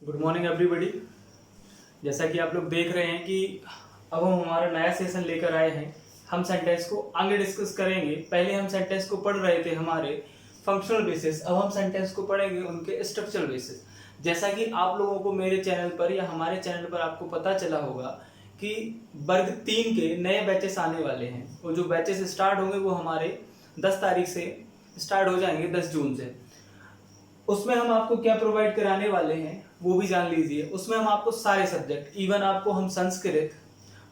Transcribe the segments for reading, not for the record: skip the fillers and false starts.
Good morning everybody. जैसा कि आप लोग देख रहे हैं कि अब हम हमारा नया सेशन लेकर आए हैं। हम सेंटेंस को आगे डिस्कस करेंगे। पहले हम सेंटेंस को पढ़ रहे थे हमारे फंक्शनल बेसिस, अब हम सेंटेंस को पढ़ेंगे उनके स्ट्रक्चरल बेसिस। जैसा कि आप लोगों को मेरे चैनल पर या हमारे चैनल पर आपको पता चला होगा कि वर्ग 3 के नए बैचेस आने वाले हैं और जो बैचेस स्टार्ट होंगे वो हमारे 10 तारीख से स्टार्ट हो जाएंगे, 10 जून से। उसमें हम आपको क्या प्रोवाइड कराने वाले हैं वो भी जान लीजिए। उसमें हम आपको सारे सब्जेक्ट, इवन आपको हम संस्कृत,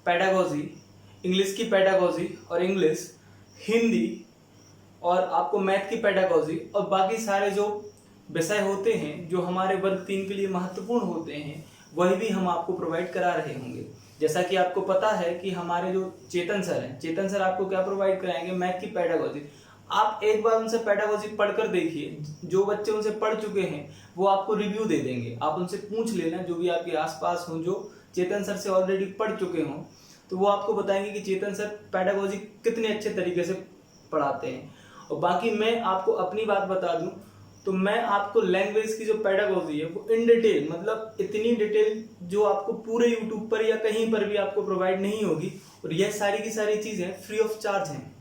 पेडागोजी, इंग्लिश की पेडागोजी और इंग्लिश, हिंदी और आपको मैथ की पेडागोजी और बाकी सारे जो विषय होते हैं जो हमारे वर्ग 3 के लिए महत्वपूर्ण होते हैं वही भी हम आपको प्रोवाइड करा रहे होंगे। जैसा कि आपको पता है कि हमारे जो चेतन सर हैं, चेतन सर आपको क्या प्रोवाइड कराएंगे, मैथ की पेडागोजी। आप एक बार उनसे पेडागोजी पढ़कर देखिए, जो बच्चे उनसे पढ़ चुके हैं वो आपको रिव्यू दे देंगे। आप उनसे पूछ लेना, जो भी आपके आसपास हों जो चेतन सर से ऑलरेडी पढ़ चुके हों, तो वो आपको बताएंगे कि चेतन सर पेडागोजी कितने अच्छे तरीके से पढ़ाते हैं। और बाकी मैं आपको अपनी बात बता दूं तो मैं आपको लैंग्वेज की जो पेडागोजी है वो इन डिटेल, मतलब इतनी डिटेल जो आपको पूरे यूट्यूब पर या कहीं पर भी आपको प्रोवाइड नहीं होगी। और यह सारी की सारी चीजें फ्री ऑफ चार्ज हैं,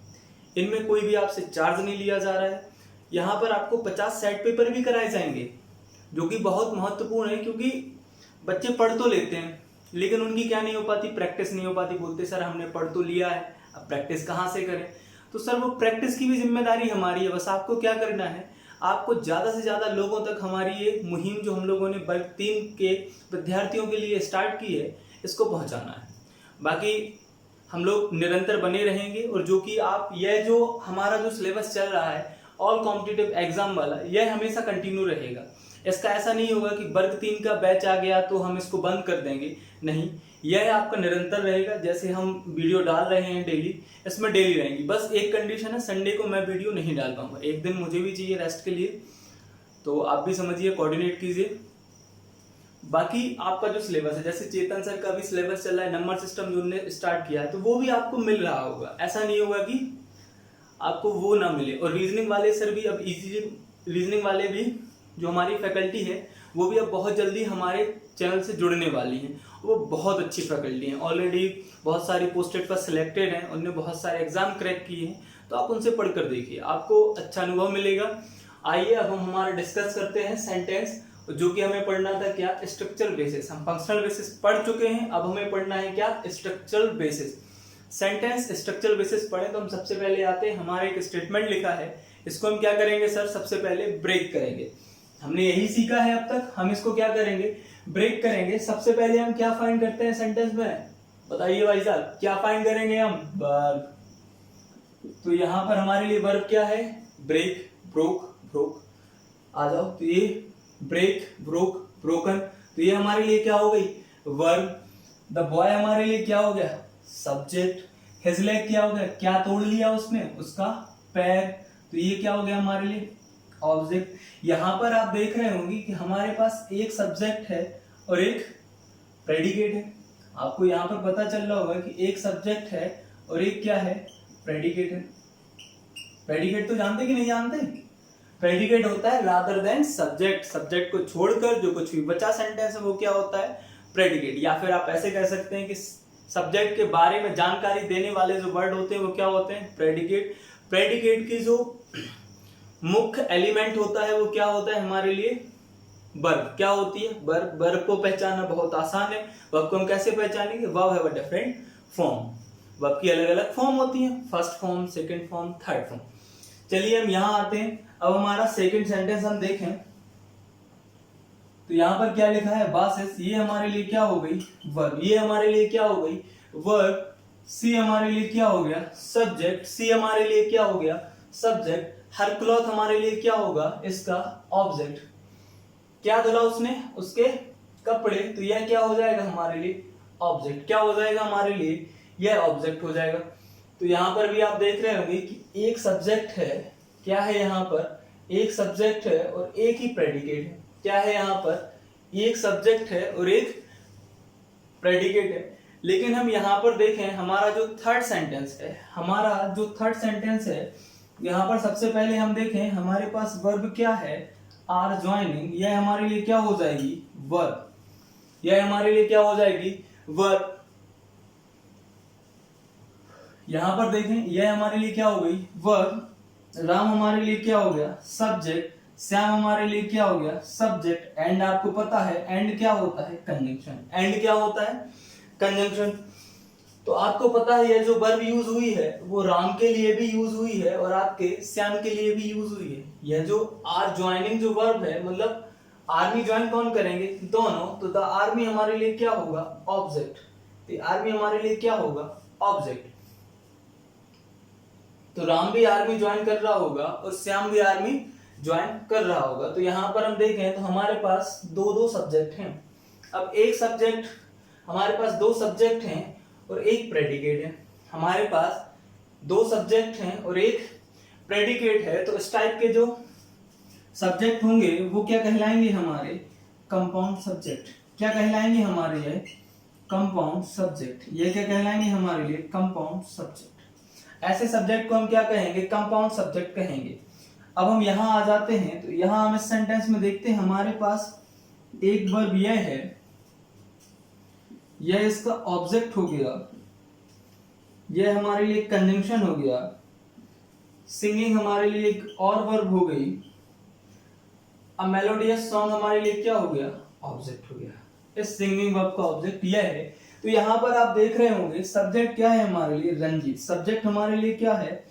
इनमें कोई भी आपसे चार्ज नहीं लिया जा रहा है। यहाँ पर आपको 50 सेट पेपर भी कराए जाएंगे जो कि बहुत महत्वपूर्ण है, क्योंकि बच्चे पढ़ तो लेते हैं लेकिन उनकी क्या नहीं हो पाती, प्रैक्टिस नहीं हो पाती। बोलते सर हमने पढ़ तो लिया है, अब प्रैक्टिस कहाँ से करें। तो सर वो प्रैक्टिस की भी जिम्मेदारी हमारी है। बस आपको क्या करना है, आपको ज़्यादा से ज़्यादा लोगों तक हमारी ये मुहिम जो हम लोगों ने वर्ग 3 के विद्यार्थियों के लिए स्टार्ट की है इसको पहुँचाना है। बाकी हम लोग निरंतर बने रहेंगे और जो कि आप यह जो हमारा जो सिलेबस चल रहा है ऑल कॉम्पिटिटिव एग्जाम वाला, यह हमेशा कंटिन्यू रहेगा। इसका ऐसा नहीं होगा कि वर्ग 3 का बैच आ गया तो हम इसको बंद कर देंगे, नहीं, यह आपका निरंतर रहेगा। जैसे हम वीडियो डाल रहे हैं डेली, इसमें डेली रहेंगी। बस एक कंडीशन है, संडे को मैं वीडियो नहीं डाल पाऊंगा, एक दिन मुझे भी चाहिए रेस्ट के लिए, तो आप भी समझिए, कोऑर्डिनेट कीजिए। बाकी आपका जो सिलेबस है, जैसे चेतन सर का भी सिलेबस चल रहा है, नंबर सिस्टम जो उन्होंने स्टार्ट किया है, तो वो भी आपको मिल रहा होगा। ऐसा नहीं होगा कि आपको वो ना मिले। और रीजनिंग वाले सर भी अब इजी, रीजनिंग वाले भी जो हमारी फैकल्टी है वो भी अब बहुत जल्दी हमारे चैनल से जुड़ने वाली हैं। वो बहुत अच्छी फैकल्टी हैं, ऑलरेडी बहुत सारी पोस्टेड पर सिलेक्टेड हैं, उन्होंने बहुत सारे एग्जाम क्रैक किए हैं। तो आप उनसे पढ़कर देखिए, आपको अच्छा अनुभव मिलेगा। आइए अब हम हमारा डिस्कस करते हैं सेंटेंस, जो कि हमें पढ़ना था क्या, स्ट्रक्चरल बेसिस। हम फंक्शनल बेसिस पढ़ चुके हैं, अब हमें पढ़ना है क्या, structural basis. Sentence structural basis पढ़े तो हम सबसे पहले आते हैं, हमारे एक स्टेटमेंट लिखा है, इसको हम क्या करेंगे सर, सबसे पहले ब्रेक करेंगे। हमने यही सीखा है अब तक, हम इसको क्या करेंगे, ब्रेक करेंगे। सबसे पहले हम क्या फाइंड करते हैं सेंटेंस में, बताइए भाई साहब, क्या फाइंड करेंगे हम, वर्ब। तो यहां पर हमारे लिए वर्ब क्या है, ब्रेक, ब्रोक, ब्रोक। आ जाओ, तो ये ब्रेक, ब्रोक, ब्रोकन, तो ये हमारे लिए क्या हो गई, वर्ब। द बॉय हमारे लिए क्या हो गया, सब्जेक्ट। हिज लेग क्या हो गया, क्या तोड़ लिया उसने, उसका पैर, तो ये क्या हो गया हमारे लिए, ऑब्जेक्ट। यहां पर आप देख रहे होंगे कि हमारे पास एक सब्जेक्ट है और एक प्रेडिकेट है। आपको यहां पर पता चल रहा होगा कि एक सब्जेक्ट है और एक क्या है, प्रेडिकेट है। प्रेडिकेट तो जानते कि नहीं जानते, प्रेडिकेट होता है रादर देन सब्जेक्ट। सब्जेक्ट को छोड़कर जो कुछ भी बचा सेंटेंस है वो क्या होता है, प्रेडिकेट। या फिर आप ऐसे कह सकते हैं कि सब्जेक्ट के बारे में जानकारी देने वाले जो वर्ड होते हैं वो क्या होते हैं, प्रेडिकेट। प्रेडिकेट की जो मुख्य एलिमेंट होता है वो क्या होता है हमारे लिए, वर्ब। क्या होती है, वर्ब। वर्ब को पहचानना बहुत आसान है। वर्ब को हम कैसे पहचानेंगे, verb have a different form. Verb की अलग अलग फॉर्म होती है, first form, second form, third form. चलिए हम यहां आते हैं। अब हमारा सेकंड सेंटेंस हम देखें तो यहां पर क्या लिखा है, बासिस। ये हमारे लिए क्या हो गई, वर्ब। ये हमारे लिए क्या हो गई, वर्ब। सी हमारे लिए क्या हो गया, सब्जेक्ट। सी हमारे लिए क्या हो गया, सब्जेक्ट। हर क्लॉथ हमारे लिए क्या होगा, इसका ऑब्जेक्ट। क्या धुला उसने, उसके कपड़े, तो यह क्या हो जाएगा हमारे लिए, ऑब्जेक्ट। क्या हो जाएगा हमारे लिए, यह ऑब्जेक्ट हो जाएगा। तो यहां पर भी आप देख रहे होंगे कि एक सब्जेक्ट है, क्या है यहाँ पर, एक सब्जेक्ट है और एक ही प्रेडिकेट है। क्या है यहाँ पर, एक सब्जेक्ट है और एक प्रेडिकेट है। लेकिन हम यहाँ पर देखें, हमारा जो थर्ड सेंटेंस है, हमारा जो थर्ड सेंटेंस है, यहाँ पर सबसे पहले हम देखें हमारे पास वर्ब क्या है, आर ज्वाइनिंग। यह हमारे लिए क्या हो जाएगी, वर्ब, यह हमारे लिए क्या हो जाएगी, वर्ब। यहां पर देखें यह हमारे लिए क्या हो गई, वर्ब। राम हमारे लिए क्या हो गया, सब्जेक्ट। श्याम हमारे लिए क्या हो गया, सब्जेक्ट। एंड आपको पता है एंड क्या होता है, कंजंक्शन। एंड क्या होता है, कंजंक्शन। तो आपको पता है ये जो वर्ब यूज हुई है वो राम के लिए भी यूज हुई है और आपके श्याम के लिए भी यूज हुई है। यह जो आर ज्वाइनिंग जो वर्ब है, मतलब आर्मी ज्वाइन कौन करेंगे, दोनों। तो द आर्मी हमारे लिए क्या होगा, ऑब्जेक्ट। द आर्मी हमारे लिए क्या होगा, ऑब्जेक्ट। तो राम भी आर्मी ज्वाइन कर रहा होगा और श्याम भी आर्मी ज्वाइन कर रहा होगा। तो यहां पर हम देखें तो हमारे पास दो दो सब्जेक्ट हैं। अब एक सब्जेक्ट, हमारे पास दो सब्जेक्ट हैं और एक प्रेडिकेट है। हमारे पास दो सब्जेक्ट हैं और एक प्रेडिकेट है। तो इस टाइप के जो सब्जेक्ट होंगे वो क्या कहलाएंगे, हमारे कंपाउंड सब्जेक्ट। क्या कहलाएंगे हमारे, ये कंपाउंड सब्जेक्ट। ये क्या कहलाएंगे हमारे लिए, कंपाउंड सब्जेक्ट। ऐसे सब्जेक्ट को हम क्या कहेंगे, कंपाउंड सब्जेक्ट कहेंगे। अब हम यहां आ जाते हैं तो यहां हम इस सेंटेंस में देखते हैं हमारे पास एक वर्ब यह है, यह इसका ऑब्जेक्ट हो गया, यह हमारे लिए कंजंक्शन हो गया। सिंगिंग हमारे लिए एक और वर्ब हो गई। अ मेलोडियस सॉन्ग हमारे लिए क्या हो गया, ऑब्जेक्ट हो गया। इस सिंगिंग वर्ब का ऑब्जेक्ट यह है। तो यहां पर आप देख रहे होंगे सब्जेक्ट क्या है हमारे लिए, रंजीत। सब्जेक्ट हमारे लिए क्या है,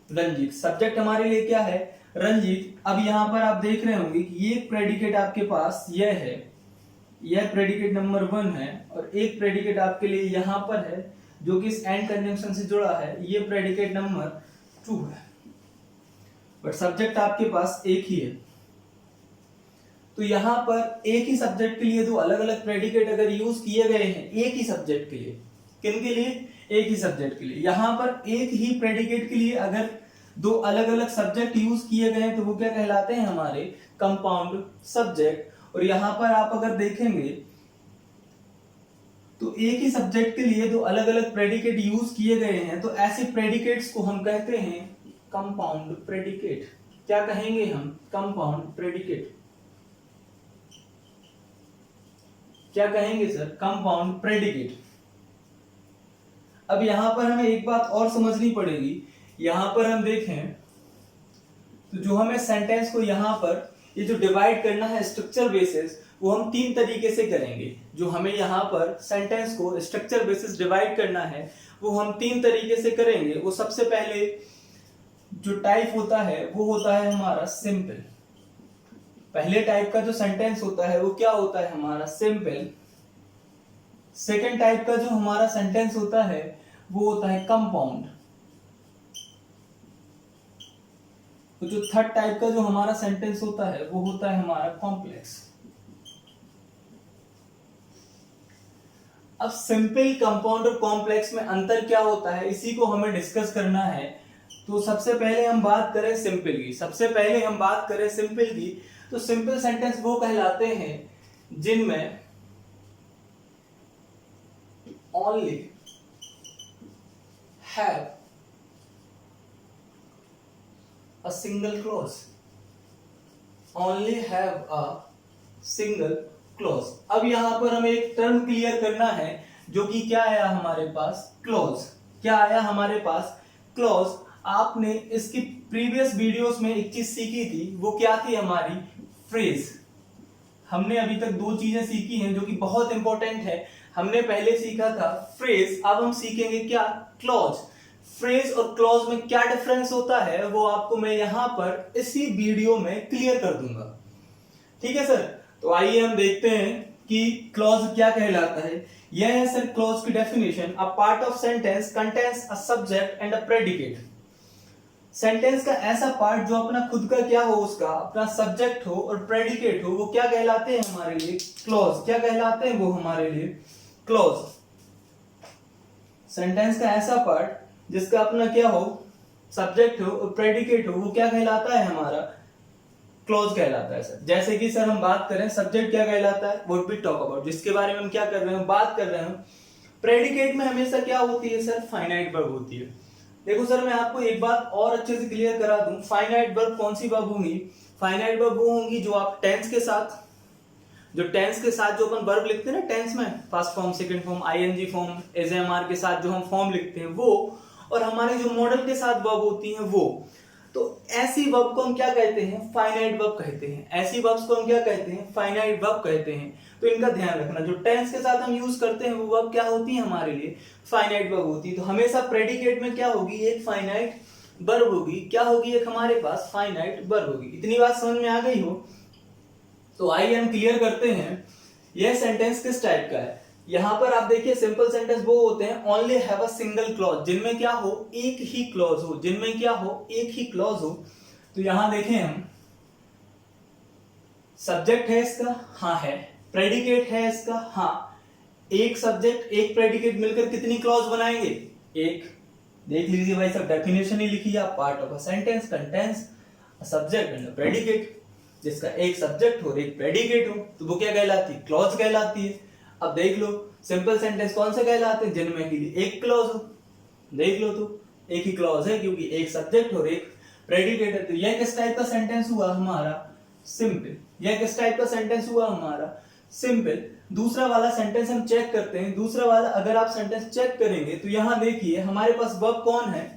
रंजीत। सब्जेक्ट हमारे लिए क्या है, रंजीत। अब यहां पर आप देख रहे होंगे कि ये प्रेडिकेट आपके पास यह है, यह प्रेडिकेट नंबर 1 है और एक प्रेडिकेट आपके लिए यहां पर है जो कि इस एंड कंजंक्शन से जुड़ा है, ये प्रेडिकेट नंबर 2 है। बट सब्जेक्ट आपके पास एक ही है। तो यहां पर एक ही सब्जेक्ट के लिए दो अलग अलग प्रेडिकेट अगर यूज किए गए हैं, एक ही सब्जेक्ट के लिए, किन के लिए, एक ही सब्जेक्ट के लिए। यहां पर एक ही प्रेडिकेट के लिए अगर दो अलग अलग सब्जेक्ट यूज किए गए हैं तो वो क्या कहलाते हैं, हमारे कंपाउंड सब्जेक्ट। और यहां पर आप अगर देखेंगे तो एक ही सब्जेक्ट के लिए दो अलग अलग प्रेडिकेट यूज किए गए हैं, तो ऐसे प्रेडिकेट्स को हम कहते हैं कंपाउंड प्रेडिकेट। क्या कहेंगे हम, कंपाउंड प्रेडिकेट। क्या कहेंगे सर, कंपाउंड प्रेडिकेट। अब यहां पर हमें एक बात और समझनी पड़ेगी। यहां पर हम देखें तो जो हमें सेंटेंस को यहां पर ये जो डिवाइड करना है स्ट्रक्चर बेसिस, वो हम 3 तरीके से करेंगे। जो हमें यहां पर सेंटेंस को स्ट्रक्चर बेसिस डिवाइड करना है वो हम 3 तरीके से करेंगे। वो सबसे पहले जो टाइप होता है वो होता है हमारा सिंपल। पहले टाइप का जो सेंटेंस होता है वो क्या होता है, हमारा सिंपल। सेकेंड टाइप का जो हमारा सेंटेंस होता है वो होता है कंपाउंड। तो जो थर्ड टाइप का जो हमारा सेंटेंस होता है वो होता है हमारा कॉम्प्लेक्स। अब सिंपल, कंपाउंड और कॉम्प्लेक्स में अंतर क्या होता है, इसी को हमें डिस्कस करना है। तो सबसे पहले हम बात करें सिंपल की। सबसे पहले हम बात करें सिंपल की, तो सिंपल सेंटेंस वो कहलाते हैं जिनमें only have a single clause, only have a single clause. अब यहां पर हमें एक टर्म क्लियर करना है जो कि क्या आया हमारे पास, क्लॉज। क्या आया हमारे पास, क्लॉज। आपने इसकी प्रीवियस वीडियोस में एक चीज सीखी थी, वो क्या थी हमारी, फ्रेज। हमने अभी तक 2 चीजें सीखी हैं जो कि बहुत इंपॉर्टेंट है। हमने पहले सीखा था फ्रेज, अब हम सीखेंगे क्या, क्लॉज। फ्रेज और क्लॉज में क्या डिफरेंस होता है वो आपको मैं यहां पर इसी वीडियो में क्लियर कर दूंगा। ठीक है सर। तो आइए हम देखते हैं कि क्लॉज क्या कहलाता है। यह है सर क्लॉज की definition, a part of sentence contains a subject and a predicate. Sentence का ऐसा पार्ट जो अपना खुद का क्या हो, उसका अपना सब्जेक्ट हो और प्रेडिकेट हो, वो क्या कहलाते हैं हमारे लिए, क्लॉज। क्या कहलाते हैं वो हमारे लिए, क्लॉज। सेंटेंस का ऐसा पार्ट जिसका अपना क्या हो, सब्जेक्ट हो और प्रेडिकेट हो, वो क्या कहलाता है हमारा, क्लॉज कहलाता है सर। जैसे कि सर हम बात करें सब्जेक्ट क्या कहलाता है, व्हाट वी टॉक अबाउट, जिसके बारे में हम क्या कर रहे हैं, बात कर रहे हैं। प्रेडिकेट में हमेशा क्या होती है सर, फाइनाइट वर्ब होती है। देखो सर मैं आपको एक बात और अच्छे से क्लियर करा दूं, फाइनाइट वर्ब कौन सी वर्ब होंगी, फाइनाइट वर्ब वो होंगी जो आप टेंस के साथ जो टेंस के साथ जो अपन वर्ब लिखते हैं ना टेंस में, first form, second form, ING form, SMR के साथ जो हम फॉर्म लिखते हैं वो, और हमारे जो मॉडल के साथ वर्ब होती हैं वो, तो ऐसी वर्ब को हम क्या कहते हैं? फाइनाइट वर्ब कहते हैं। ऐसी वर्ब्स को हम क्या कहते हैं? फाइनाइट वर्ब कहते हैं। तो इनका ध्यान रखना, जो टेंस के साथ हम यूज करते हैं वो वर्ब क्या होती है हमारे लिए? फाइनाइट वर्ब होती है। तो हमेशा प्रेडिकेट में क्या होगी? एक फाइनाइट वर्ब होगी। क्या होगी? एक हमारे पास फाइनाइट वर्ब होगी। इतनी बात समझ में आ गई हो तो आइए हम क्लियर करते हैं यह सेंटेंस किस टाइप का है। यहां पर आप देखिए सिंपल सेंटेंस वो होते हैं only have a single clause, जिनमें क्या हो? एक ही क्लॉज हो। जिनमें क्या हो? एक ही क्लॉज हो। तो यहां देखें हम, सब्जेक्ट है इसका, हाँ है। प्रेडिकेट है इसका, हाँ। एक सब्जेक्ट एक प्रेडिकेट मिलकर कितनी क्लॉज बनाएंगे? एक। देख लीजिए भाई साहब, डेफिनेशन ही लिखी है, part of a sentence contains a subject and a predicate. जिसका एक सब्जेक्ट हो और एक प्रेडिकेट हो तो वो क्या कहलाती है? क्लॉज कहलाती है। अब देख लो सिंपल सेंटेंस कौन से कहलाते हैं? जिनमें की एक क्लॉज हो। देख लो तो एक ही क्लॉज है क्योंकि एक सब्जेक्ट और एक प्रेडिकेट है। तो यह किस टाइप का सेंटेंस हुआ हमारा? सिंपल। यह किस टाइप का सेंटेंस हुआ हमारा? सिंपल। दूसरा वाला सेंटेंस हम चेक करते हैं। दूसरा वाला अगर आप सेंटेंस चेक करेंगे तो यहां देखिए हमारे पास वर्ब कौन है?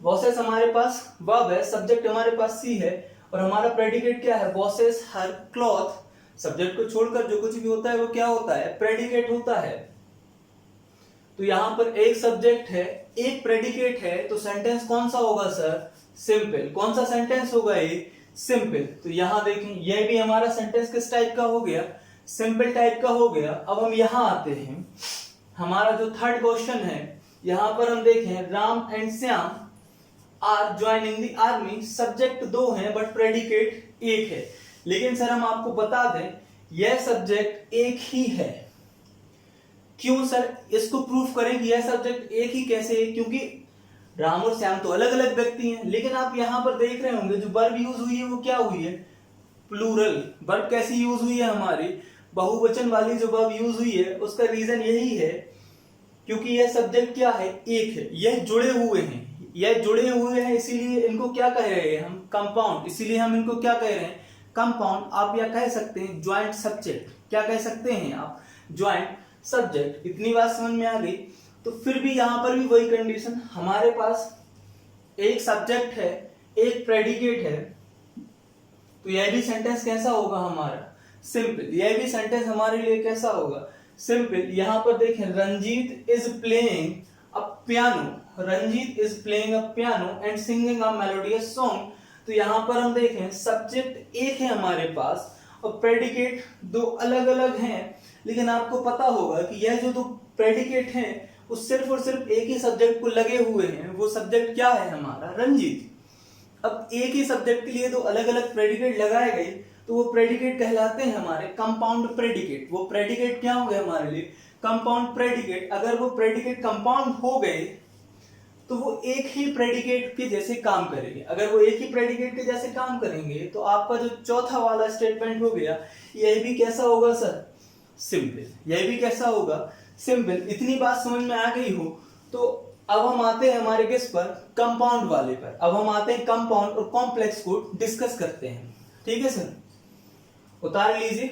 वॉसेस हमारे पास वर्ब है, सब्जेक्ट हमारे पास सी है और हमारा प्रेडिकेट क्या है? वॉसेस हर क्लॉथ। सब्जेक्ट को छोड़कर जो कुछ भी होता है वो क्या होता है? प्रेडिकेट होता है। तो यहां पर एक सब्जेक्ट है, एक प्रेडिकेट है, तो सेंटेंस कौन सा होगा सर? सिंपल। कौन सा सेंटेंस होगा ये? सिंपल। तो यहां देखें यह भी हमारा सेंटेंस किस टाइप का हो गया? सिंपल टाइप का हो गया। अब हम यहां आते हैं, हमारा जो थर्ड क्वेश्चन है, यहां पर हम देखें Ram and Shyam are joining the army. Subject दो हैं बट प्रेडिकेट एक है। लेकिन सर हम आपको बता दें यह सब्जेक्ट एक ही है। क्यों सर? इसको प्रूफ करें कि यह सब्जेक्ट एक ही कैसे है? क्योंकि राम और श्याम तो अलग अलग व्यक्ति हैं, लेकिन आप यहां पर देख रहे होंगे जो वर्ब यूज हुई है वो क्या हुई है? प्लूरल। वर्ब कैसी यूज हुई है हमारी? बहुवचन वाली जो वर्ब यूज हुई है उसका रीजन यही है क्योंकि यह सब्जेक्ट क्या है? एक है। यह जुड़े हुए हैं, यह जुड़े हुए हैं, इसीलिए इनको क्या कह रहे हैं हम? कंपाउंड। इसीलिए हम इनको क्या कह रहे हैं? कंपाउंड। आप या कह सकते हैं ज्वाइंट सब्जेक्ट। क्या कह सकते हैं आप? Joint subject. इतनी बात समझ में आ गई। तो फिर भी यहां पर भी वही कंडीशन, हमारे पास एक सब्जेक्ट है, एक प्रेडिकेट है, तो यह भी सेंटेंस कैसा होगा हमारा? सिंपल। यह भी सेंटेंस हमारे लिए कैसा होगा? सिंपल। यहां पर देखें Ranjit is playing a piano. Ranjit is playing a piano and singing a melodious song. तो यहां पर हम देखें सब्जेक्ट एक है हमारे पास और प्रेडिकेट दो अलग अलग हैं। लेकिन आपको पता होगा कि यह जो दो प्रेडिकेट हैं वो सिर्फ और सिर्फ एक ही सब्जेक्ट को लगे हुए हैं। वो सब्जेक्ट क्या है हमारा? रंजीत। अब एक ही सब्जेक्ट के लिए दो अलग अलग प्रेडिकेट लगाए गए तो वो प्रेडिकेट कहलाते हैं हमारे कंपाउंड प्रेडिकेट। वो प्रेडिकेट क्या हो गए हमारे लिए? Compound predicate. अगर वो प्रेडिकेट कंपाउंड हो गए तो वो एक ही प्रेडिकेट के जैसे काम करेंगे। अगर वो एक ही प्रेडिकेट के जैसे काम करेंगे तो आपका जो चौथा वाला स्टेटमेंट हो गया यह भी कैसा होगा सर? सिंपल। यह भी कैसा होगा? सिंपल। इतनी बात समझ में आ गई हो तो अब हम आते हैं हमारे किस पर? कंपाउंड वाले पर। अब हम आते हैं कंपाउंड और कॉम्प्लेक्स को डिस्कस करते हैं। ठीक है सर, उतार लीजिए।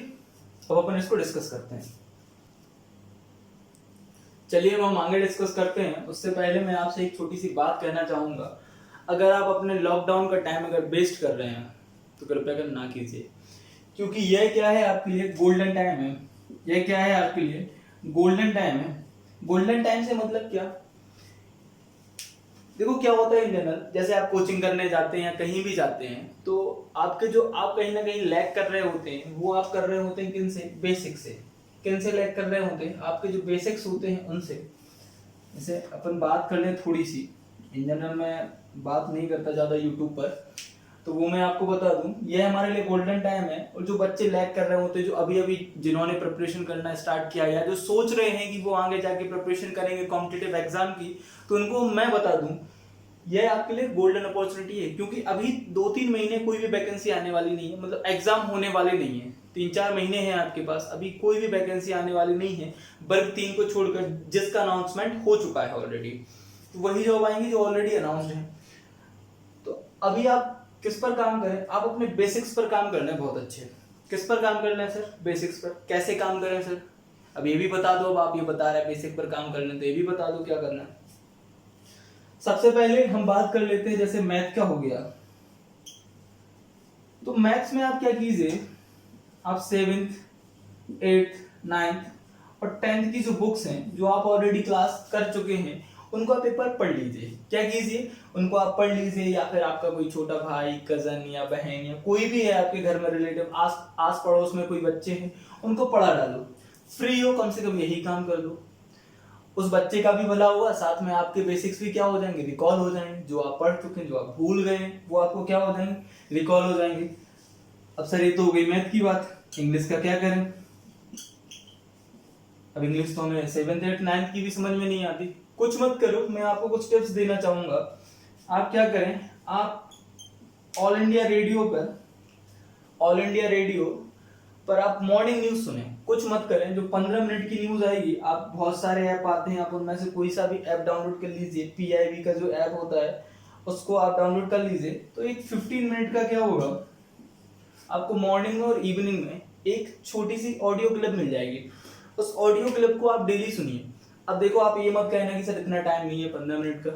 अब अपन इसको डिस्कस करते हैं। चलिए अब हम आगे डिस्कस करते हैं। उससे पहले मैं आपसे एक छोटी सी बात कहना चाहूंगा। अगर आप अपने लॉकडाउन का टाइम अगर वेस्ट कर रहे हैं तो कृपया कर ना कीजिए, क्योंकि यह क्या है आपके लिए? गोल्डन टाइम है। यह क्या है आपके लिए? गोल्डन टाइम है। गोल्डन टाइम से मतलब क्या? देखो क्या होता है इन जनरल, जैसे आप कोचिंग करने जाते हैं या कहीं भी जाते हैं तो आपके जो आप कहीं ना कहीं लैग कर रहे होते हैं वो आप कर रहे होते हैं किन से? बेसिक से। किन से लैग कर रहे होते हैं? आपके जो बेसिक्स होते हैं उनसे। जैसे अपन बात कर लें थोड़ी सी, इन जनरल मैं बात नहीं करता ज़्यादा यूट्यूब पर, तो वो मैं आपको बता दूं ये हमारे लिए गोल्डन टाइम है। और जो बच्चे लैग कर रहे होते हैं, जो अभी अभी जिन्होंने प्रिपरेशन करना स्टार्ट किया या जो सोच रहे हैं कि वो आगे जाके प्रिपरेशन करेंगे कॉम्पिटिटिव एग्जाम की, तो उनको मैं बता दूं यह आपके लिए गोल्डन अपॉर्चुनिटी है। क्योंकि अभी 2-3 महीने कोई भी वैकेंसी आने वाली नहीं है, मतलब एग्जाम होने वाले नहीं है। 3-4 महीने हैं आपके पास, अभी कोई भी वैकेंसी आने वाली नहीं है वर्ग 3 को छोड़कर, जिसका अनाउंसमेंट हो चुका है ऑलरेडी। तो वही जॉब आएंगी जो ऑलरेडी अनाउंस्ड है। तो अभी आप किस पर काम करें? आप अपने बेसिक्स पर काम कर लें बहुत अच्छे। किस पर काम करना है सर? बेसिक्स पर। कैसे काम करें सर? अब ये भी बता दो। अब आप ये बता रहे हैं बेसिक पर काम करना है, तो ये भी बता दो क्या करना है। सबसे पहले हम बात कर लेते हैं, जैसे मैथ का हो गया, तो मैथ्स में आप क्या कीजिए, आप 7th 8th 9th और 10th की जो बुक्स हैं, जो आप ऑलरेडी क्लास कर चुके हैं, उनको आप एक बार पढ़ लीजिए। क्या कीजिए, उनको आप पढ़ लीजिए, या फिर आपका कोई छोटा भाई, कजन या बहन या कोई भी है आपके घर में रिलेटिव, आस पड़ोस में कोई बच्चे हैं, उनको पढ़ा डालो। फ्री हो कम से कम यही काम कर दो, उस बच्चे का भी भला हुआ, साथ में आपके बेसिक्स भी क्या हो जाएंगे, रिकॉल हो जाएंगे। जो आप पढ़ चुके हैं, जो आप भूल गए हैं, वो आपको क्या हो जाएंगे, रिकॉल हो जाएंगे। अब सर ये तो हो गई मैथ की बात, इंग्लिश का क्या करें? अब इंग्लिश तो हमें 7th 8th 9th की भी समझ में नहीं आती। कुछ मत करो, मैं आपको कुछ टिप्स देना चाहूंगा। आप क्या करें, आप ऑल इंडिया रेडियो पर आप मॉर्निंग न्यूज सुने। कुछ मत करें, जो 15 मिनट की न्यूज आएगी, आप बहुत सारे ऐप आते हैं, आप उनमें से कोई सा भी ऐप डाउनलोड कर लीजिए। PIB का जो ऐप होता है उसको आप डाउनलोड कर लीजिए, तो एक 15 मिनट का क्या होगा, आपको मॉर्निंग और इवनिंग में एक छोटी सी ऑडियो क्लिप मिल जाएगी। उस ऑडियो क्लिप को आप डेली सुनिए। अब देखो, आप ये मत कहना कि सर इतना टाइम नहीं है 15 मिनट का।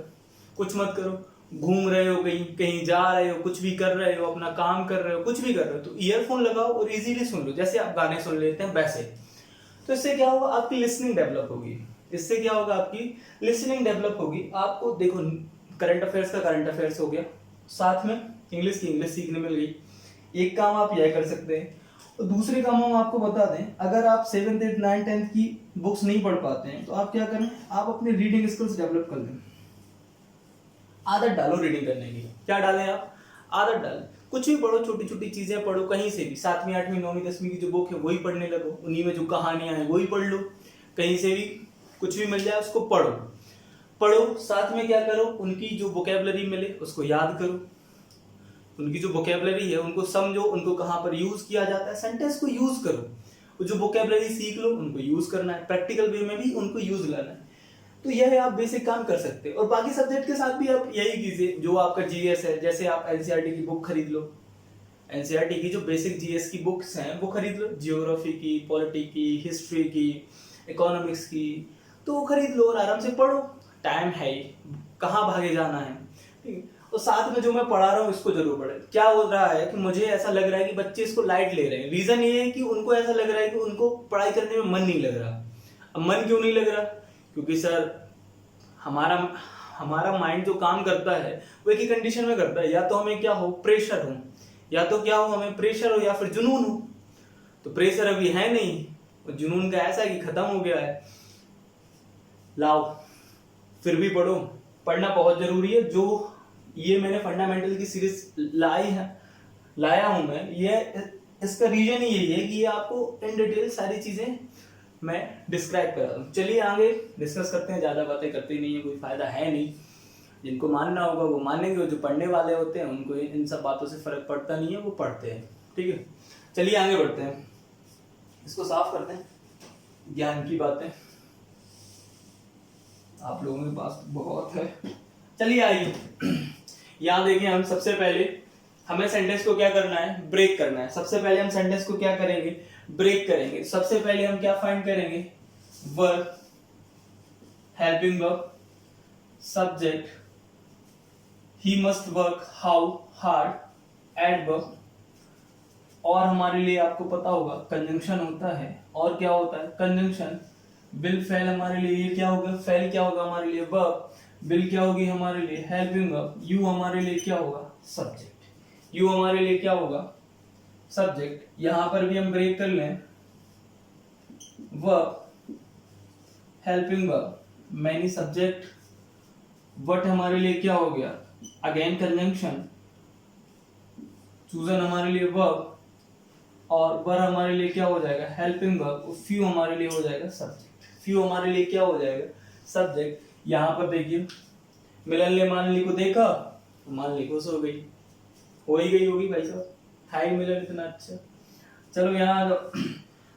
कुछ मत करो, घूम रहे हो, कहीं कहीं जा रहे हो, कुछ भी कर रहे हो, अपना काम कर रहे हो, कुछ भी कर रहे हो, तो ईयरफोन लगाओ और इजीली सुन लो, जैसे आप गाने सुन लेते हैं वैसे। तो इससे क्या होगा, आपकी लिसनिंग डेवलप होगी। इससे क्या होगा, आपकी लिसनिंग डेवलप होगी। आपको देखो, करंट अफेयर्स का करंट अफेयर्स हो गया, साथ में इंग्लिश की इंग्लिश सीखने मिल गई। एक काम आप यह कर सकते हैं। और दूसरे काम हम आपको बता दें, अगर आप 7th 8th 9th 10th की बुक्स नहीं पढ़ पाते हैं, तो आप क्या करें, आप अपनी रीडिंग स्किल्स डेवलप कर लें। आदत डालो रीडिंग करने की। क्या डालें आप, आदत डालें। कुछ भी पढ़ो, छोटी छोटी चीजें पढ़ो, कहीं से भी 7वीं 8वीं 9वीं 10वीं की जो बुक है वही पढ़ने लगो, उन्हीं में जो कहानियां हैं वही पढ़ लो। कहीं से भी कुछ भी मिल जाए उसको पढ़ो। साथ में क्या करो, उनकी जो वोकेबलरी मिले उसको याद करो। उनकी जो वोकेबलरी है उनको समझो, उनको कहाँ पर यूज किया जाता है, सेंटेंस को यूज करो। जो वोकेबलरी सीख लो उनको यूज करना है, प्रैक्टिकल वे में भी उनको यूज लाना है। तो यह है, आप बेसिक काम कर सकते हैं। और बाकी सब्जेक्ट के साथ भी आप यही कीजिए। जो आपका GS है, जैसे आप NCERT की बुक खरीद लो, NCERT की जो बेसिक GS की बुक्स हैं वो खरीद लो, जियोग्राफी की, पॉलिटी की, हिस्ट्री की, इकोनॉमिक्स की, तो वो खरीद लो और आराम से पढ़ो। टाइम है ही, कहाँ भागे जाना है, ठीक है। और साथ में जो मैं पढ़ा रहा हूँ इसको जरूर पढ़े। क्या हो रहा है कि मुझे ऐसा लग रहा है कि बच्चे इसको लाइट ले रहे हैं। रीजन ये है कि उनको ऐसा लग रहा है कि उनको पढ़ाई करने में मन नहीं लग रहा। अब मन क्यों नहीं लग रहा, क्योंकि सर हमारा माइंड जो काम करता है वो एक ही कंडीशन में करता है, या तो हमें क्या हो, प्रेशर हो, या तो क्या हो, हमें प्रेशर हो या फिर जुनून हो। तो प्रेशर अभी है नहीं, और जुनून का ऐसा है कि खत्म हो गया है। लाओ, फिर भी पढ़ो, पढ़ना बहुत जरूरी है। जो ये मैंने फंडामेंटल की सीरीज लाया हूं मैं, ये इसका रीजन ही यही है कि ये आपको इन डिटेल सारी चीजें मैं डिस्क्राइब कर रहा हूँ। चलिए आगे डिस्कस करते हैं, ज्यादा बातें करते ही नहीं है, कोई फायदा है नहीं। जिनको मानना होगा वो मानेंगे, जो पढ़ने वाले होते हैं उनको इन सब बातों से फर्क पड़ता नहीं है, वो पढ़ते हैं, ठीक है। चलिए आगे बढ़ते हैं, इसको साफ करते हैं। ज्ञान की बातें आप लोगों के पास बहुत है। चलिए आइए, यहाँ देखिए, हम सबसे पहले हमें सेंटेंस को क्या करना है, ब्रेक करना है। सबसे पहले हम सेंटेंस को क्या करेंगे, ब्रेक करेंगे। सबसे पहले हम क्या फाइंड करेंगे, verb, helping verb, subject, he must work, how, hard, adverb, और हमारे लिए आपको पता होगा कंजंक्शन होता है। और क्या होता है, कंजंक्शन। विल फेल हमारे लिए ये क्या होगा, फेल क्या होगा हमारे लिए, वर्ब। विल क्या होगी हमारे लिए, हेल्पिंग वर्ब। यू हमारे लिए क्या होगा, सब्जेक्ट। यू हमारे लिए क्या होगा, सब्जेक्ट। यहां पर भी हम ब्रेक कर लें, verb, helping verb, many subject. What हमारे लिए क्या हो गया, अगेन कंजंक्शन। चूजन हमारे लिए वर्ब, और वर हमारे लिए क्या हो जाएगा, हेल्पिंग वर्ब। फ्यू हमारे लिए हो जाएगा सब्जेक्ट। फ्यू हमारे लिए क्या हो जाएगा, सब्जेक्ट। यहां पर देखिए, मिलन ने मानली को देखा, मानली खुश हो गई, हो ही गई होगी भाई साहब, था ही मिलन इतना अच्छा। चलो यहाँ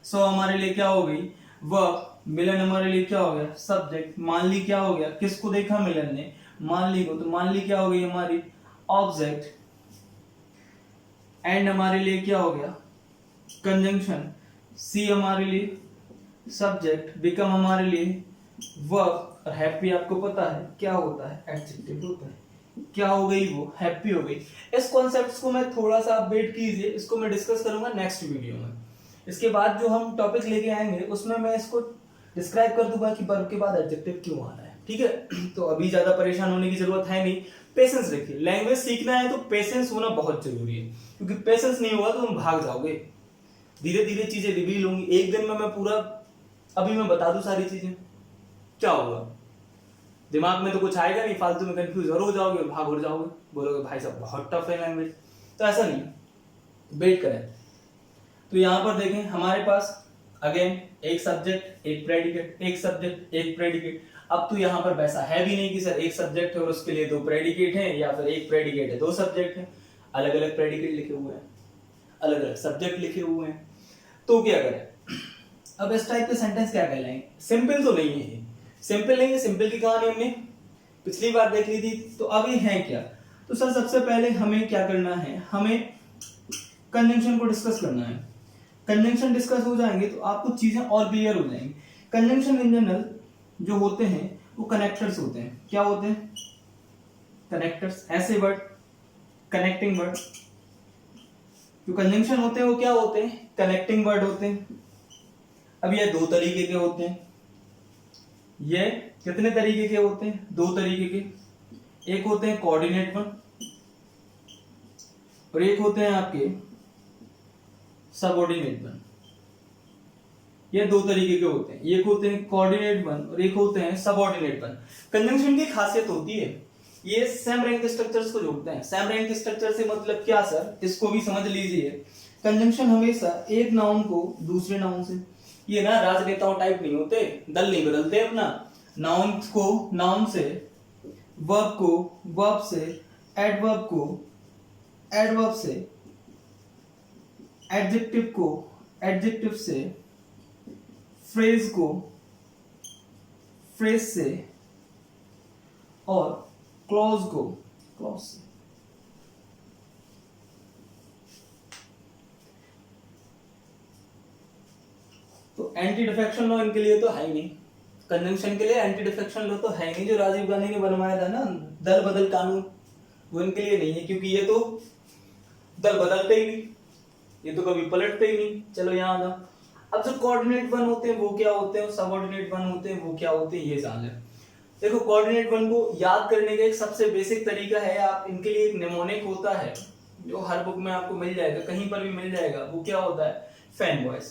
सो हमारे लिए क्या हो गई, वर्ब। मिलन हमारे लिए क्या हो गया, सब्जेक्ट। मानली क्या हो गया, किसको देखा मिलन ने, मानली को, तो मानली क्या हो गई हमारी, ऑब्जेक्ट। एंड हमारे लिए क्या हो गया, कंजंक्शन, सी हमारे लिए सब्जेक्ट, बिकम हमारे लिए वर्ब, और हैप्पी आपको पता है क्या होता है, एडजेक्टिव होता है। क्या हो गई वो, हैप्पी हो गई। इस कॉन्सेप्ट्स को मैं थोड़ा सा अपडेट कीजिए, इसको मैं डिस्कस करूंगा नेक्स्ट वीडियो में। इसके बाद जो हम टॉपिक लेके आएंगे उसमें मैं इसको डिस्क्राइब कर दूंगा कि वर्ब के बाद एडजेक्टिव क्यों आ रहा है, ठीक है। तो अभी ज्यादा परेशान होने की जरूरत है नहीं, पेशेंस रखिए। लैंग्वेज सीखना है तो पेशेंस होना बहुत जरूरी है, क्योंकि पेशेंस नहीं होगा तो तुम भाग जाओगे। धीरे धीरे चीजें रिवील होंगी, एक दिन में मैं पूरा अभी मैं बता दूं सारी चीजें, क्या होगा, दिमाग में तो कुछ आएगा नहीं, फालतू में कंफ्यूज और हो जाओगे, भाग उड़ जाओगे, बोलोगे भाई साहब बहुत टफ है लैंग्वेज। तो ऐसा नहीं, वेट करें। तो यहां पर देखें हमारे पास अगेन एक सब्जेक्ट एक प्रेडिकेट, एक सब्जेक्ट एक प्रेडिकेट। अब तो यहाँ पर वैसा है भी नहीं कि सर एक सब्जेक्ट है और उसके लिए दो प्रेडिकेट हैं, या फिर एक प्रेडिकेट है दो सब्जेक्ट हैं। अलग अलग प्रेडिकेट लिखे हुए हैं, अलग अलग सब्जेक्ट लिखे हुए हैं। तो क्या करें, अब इस टाइप के सेंटेंस क्या कहलाएंगे, सिंपल तो नहीं है, सिंपल नहीं है। सिंपल की कहानी हमने पिछली बार देख ली थी, तो अब ये है क्या। तो सर सबसे पहले हमें क्या करना है, हमें कंजंक्शन को डिस्कस करना है। कंजंक्शन डिस्कस हो जाएंगे तो आपको चीजें और क्लियर हो जाएंगी। कंजंक्शन इन जनरल जो होते हैं वो कनेक्टर्स होते हैं। क्या होते हैं, कनेक्टर्स, ऐसे वर्ड, कनेक्टिंग वर्ड। जो कंजंक्शन होते हैं वो क्या होते हैं, कनेक्टिंग वर्ड होते हैं। अब ये दो तरीके के होते हैं। ये कितने तरीके के होते हैं, दो तरीके के। एक होते हैं कोऑर्डिनेट वर्ड और एक होते हैं आपके सबऑर्डिनेट वर्ड। ये दो तरीके के होते हैं, एक होते हैं कोऑर्डिनेट वर्ड और एक होते हैं सबऑर्डिनेट वर्ड। कंजंक्शन की खासियत होती है ये सेम रैंक स्ट्रक्चर्स को जोड़ते हैं। सेम रैंक स्ट्रक्चर से मतलब क्या सर, इसको भी समझ लीजिए। कंजंक्शन हमेशा एक नाउन को दूसरे नाउन से, ये ना राजनेताओं टाइप नहीं होते, दल नहीं बदलते अपना, नाउन को नाउन से, वर्ब को वर्ब से, एडवर्ब को एडवर्ब से, एडजेक्टिव को एडजेक्टिव से, फ्रेज को फ्रेज से और क्लॉज को क्लॉज से। तो एंटी डिफेक्शन लॉ इनके लिए तो है ही नहीं, कंजंक्शन के लिए एंटी डिफेक्शन लॉ तो है ही नहीं, जो राजीव गांधी ने बनवाया था ना दल बदल कानून, वो इनके लिए नहीं है, क्योंकि ये तो दल बदलते ही नहीं, ये तो कभी पलटते ही नहीं। चलो यहाँ आ। अब जो कोऑर्डिनेट वन होते हैं वो क्या होते हैं, सबऑर्डिनेट वन होते हैं वो क्या होते हैं, ये जान लें। देखो कोऑर्डिनेट वन को याद करने का एक सबसे बेसिक तरीका है, आप इनके लिए एक निमोनिक होता है जो हर बुक में आपको मिल जाएगा, कहीं पर भी मिल जाएगा। वो क्या होता है, फैन वॉइस।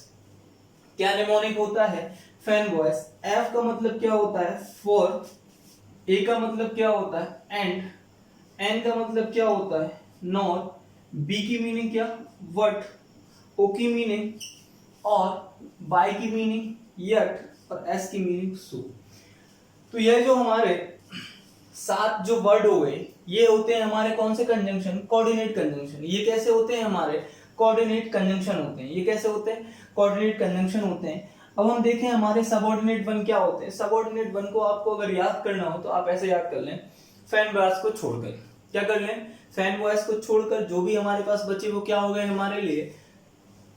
क्या निमोनिक होता है, फैन वॉइस। एफ का मतलब क्या होता है, फॉर। ए का मतलब क्या होता है, एंड। एन का मतलब क्या होता है, नॉट। बी की मीनिंग क्या, वट। ओ की मीनिंग और, बाय की मीनिंग यट, और एस की मीनिंग सो। तो ये जो हमारे 7 जो वर्ड हो गए, ये होते हैं हमारे कौन से कंजंक्शन, कोऑर्डिनेट कंजंक्शन। ये कैसे होते हैं, हमारे कोऑर्डिनेट कंजंक्शन होते हैं। ये कैसे होते हैं, कोऑर्डिनेट कंजंक्शन होते हैं। अब हम देखें हमारे सबऑर्डिनेट वन क्या होते हैं। सबऑर्डिनेट वन को आपको अगर याद करना हो तो आप ऐसे याद कर लें, फैन वॉइस को छोड़कर। क्या कर लें, फैन वॉइस को छोड़कर जो भी हमारे पास बचे वो क्या हो गए हमारे लिए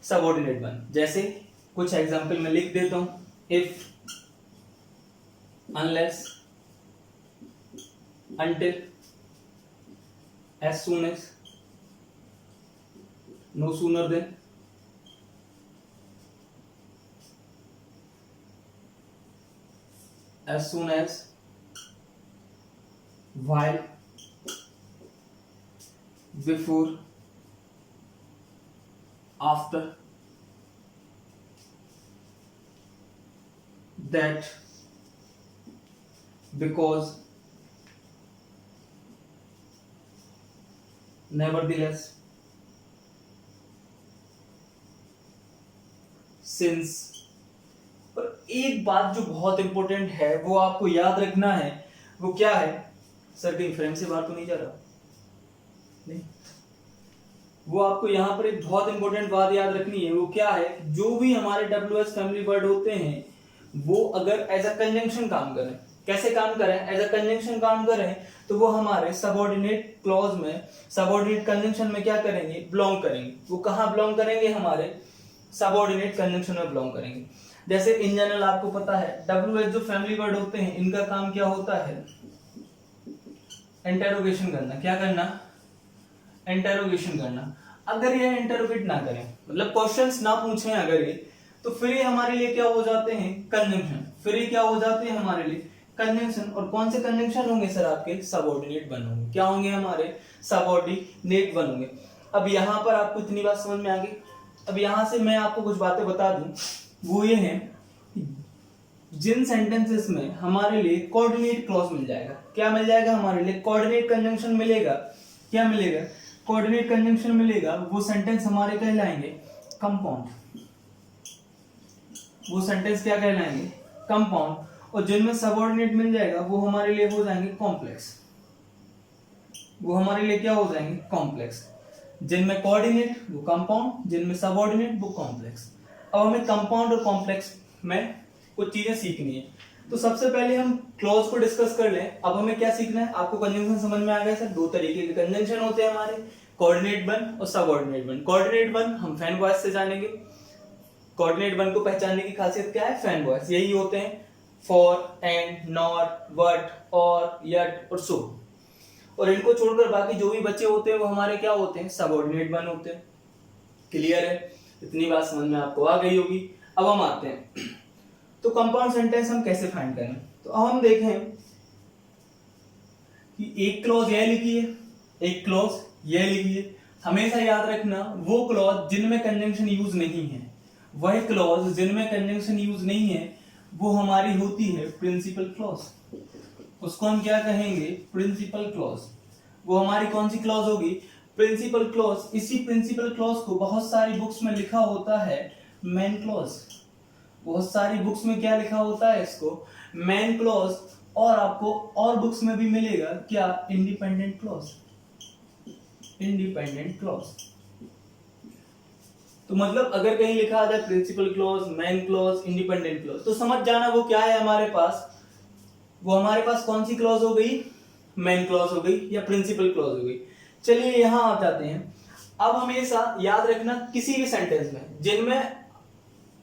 सबऑर्डिनेट वन। जैसे कुछ एग्जांपल मैं लिख देता हूं, if, unless, until, as soon as, no sooner than, as soon as, while, before, after, that, because, nevertheless, since। और एक बात जो बहुत इंपॉर्टेंट है वो आपको याद रखना है, वो क्या है सर, कहीं फ्रेम से बाहर तो नहीं जा रहा, नहीं, वो आपको यहाँ पर एक बहुत इंपॉर्टेंट बात याद रखनी है। वो क्या है, जो भी हमारे WH फैमिली वर्ड होते हैं वो अगर एज अ कंजंक्शन काम करें, कैसे काम करें, एज अ कंजंक्शन काम करें, तो वो हमारे सबऑर्डिनेट क्लॉज में, सबऑर्डिनेट कंजंक्शन में क्या करेंगे, बिलोंग करेंगे। वो कहाँ बिलोंग करेंगे, हमारे सबऑर्डिनेट कंजंक्शन में बिलोंग करेंगे। जैसे इन जनरल आपको पता है WH जो फैमिली वर्ड होते हैं इनका काम क्या होता है, इंटेरोगेशन करना। क्या करना, इंटेरोगेशन करना। अगर ये इंटेरोगेट ना करें, मतलब क्वेश्चंस ना पूछें अगर ये, तो फिर ये हमारे लिए क्या हो जाते हैं, कंजंक्शन। फिर ये क्या हो जाते हैं हमारे लिए, कंजंक्शन। और कौन से कंजंक्शन होंगे सर, आपके सबऑर्डिनेट वन होंगे। क्या होंगे, हमारे सबऑर्डिनेट वन होंगे। अब यहाँ पर आपको इतनी बात समझ में आ गई। अब यहाँ से मैं आपको कुछ बातें बता दूं, वो ये है जिन सेंटेंसेस में हमारे लिए कोऑर्डिनेट क्लॉज मिल जाएगा, क्या मिल जाएगा हमारे लिए, कोऑर्डिनेट कंजंक्शन मिलेगा। क्या मिलेगा, कोऑर्डिनेट कंजंक्शन मिलेगा, वो सेंटेंस हमारे कहलाएंगे कंपाउंड। वो सेंटेंस क्या कहलाएंगे, कंपाउंड। और जिनमें सबऑर्डिनेट मिल जाएगा वो हमारे लिए हो जाएंगे कॉम्प्लेक्स। वो हमारे लिए क्या हो जाएंगे, कॉम्प्लेक्स। जिनमें कोऑर्डिनेट वो कंपाउंड, जिनमें सबऑर्डिनेट वो कॉम्प्लेक्स। अब हमें कंपाउंड और कॉम्प्लेक्स में कुछ चीजें सीखनी है। तो सबसे पहले हम क्लॉज को डिस्कस कर लें। अब हमें क्या सीखना है, आपको कंजंक्शन समझ में आ गया सर। दो तरीके के कंजंक्शन होते हैं हमारे, कोऑर्डिनेट वन और सबऑर्डिनेट वन। कोऑर्डिनेट वन हम फैन वॉइस से जानेंगे। कोऑर्डिनेट वन को पहचानने की खासियत क्या है, फैन वॉइस। यही होते हैं फॉर, एंड, नॉट, वट, और, यट और सो। और इनको छोड़कर बाकी जो भी बच्चे होते हैं वो हमारे क्या होते हैं, सबऑर्डिनेट वन होते हैं। क्लियर है, इतनी बात समझ में आपको आ गई होगी। अब हम आते हैं तो कंपाउंड सेंटेंस हम कैसे फाइंड करें। तो अब हम देखें कि एक क्लॉज यह लिखी है, एक क्लॉज यह लिखी है। हमेशा याद रखना वो क्लॉज जिनमें कंजंक्शन यूज नहीं है, वह क्लॉज जिनमें कंजंक्शन यूज नहीं है वो हमारी होती है प्रिंसिपल क्लॉज। उसको हम क्या कहेंगे, प्रिंसिपल क्लॉज। वो हमारी कौन सी क्लॉज होगी, प्रिंसिपल क्लॉज। इसी प्रिंसिपल क्लॉज को बहुत सारी बुक्स में लिखा होता है मेन क्लॉज। बहुत सारी बुक्स में क्या लिखा होता है इसको, मेन क्लॉज। और आपको और बुक्स में भी मिलेगा क्या, इंडिपेंडेंट क्लॉज। इंडिपेंडेंट क्लॉज तो मतलब अगर कहीं लिखा आ जाए principal clause, main clause, independent clause, तो समझ जाना वो क्या है हमारे पास। वो हमारे पास कौन सी क्लॉज हो गई, मेन क्लॉज हो गई या प्रिंसिपल क्लॉज हो गई। चलिए यहां आ जाते हैं। अब हमेशा याद रखना किसी भी सेंटेंस में जिनमें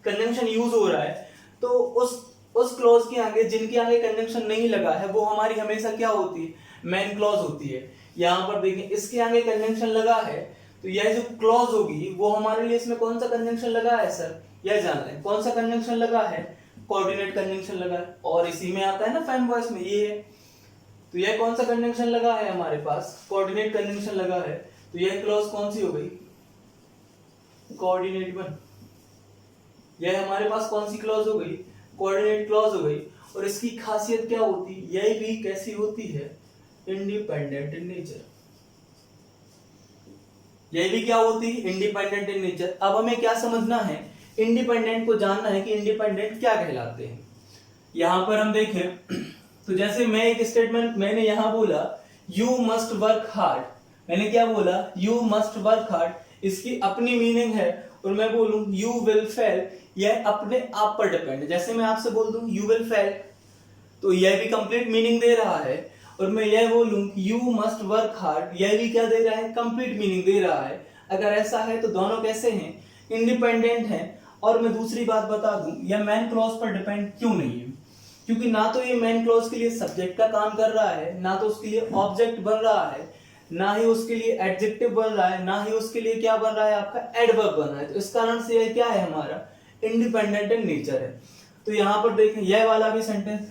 कंजंक्शन यूज हो रहा है, तो उस क्लॉज के आगे, जिनके आगे कंजंक्शन नहीं लगा है, वो हमारी हमेशा क्या होती है, मेन क्लॉज होती है। यहां पर देखें इसके आगे कंजंक्शन लगा है, तो यह जो क्लॉज होगी वो हमारे लिए इसमें कौन सा कंजंक्शन लगा है सर, यह जान लें कौन सा कंजंक्शन लगा है, कोऑर्डिनेट कंजंक्शन लगा है। और इसी में आता है ना फैन वॉइस में, ये है। तो यह कौन सा कंजंक्शन लगा है हमारे पास, कोऑर्डिनेट कंजंक्शन लगा है। तो यह क्लॉज कौन सी हो गई, कोऑर्डिनेट वन। यह हमारे पास कौन सी क्लॉज हो गई, कोऑर्डिनेट क्लॉज हो गई। और इसकी खासियत क्या होती है, यह भी कैसी होती है, इंडिपेंडेंट इन नेचर। यह भी क्या होती है, इंडिपेंडेंट इन नेचर। अब हमें क्या समझना है, इंडिपेंडेंट को जानना है कि इंडिपेंडेंट क्या कहलाते हैं। यहां पर हम देखें तो जैसे मैं एक स्टेटमेंट मैंने यहां बोला यू मस्ट वर्क हार्ड, मैंने क्या बोला, यू मस्ट वर्क हार्ड। इसकी अपनी मीनिंग है। और मैं बोलूं यू विल फेल, यह अपने आप पर डिपेंड। जैसे मैं आपसे बोल दूं यू विल फेल, तो यह भी कंप्लीट मीनिंग दे रहा है। और मैं यह बोलूं यू मस्ट वर्क हार्ड, यह भी क्या दे रहा है, कंप्लीट मीनिंग दे रहा है। अगर ऐसा है तो दोनों कैसे हैं, इंडिपेंडेंट हैं। और मैं दूसरी बात बता दूं, यह मैन क्लॉज पर डिपेंड क्यों नहीं है, क्योंकि ना तो ये मैन क्लॉज के लिए सब्जेक्ट का काम कर रहा है, ना तो उसके लिए ऑब्जेक्ट बन रहा है, ना ही उसके लिए एडजेक्टिव बन रहा है, ना ही उसके लिए क्या बन रहा है, आपका एडवर्ब बन रहा है। तो इस कारण से यह क्या है, हमारा इंडिपेंडेंट इन नेचर है। तो यहां पर देखें यह वाला भी सेंटेंस,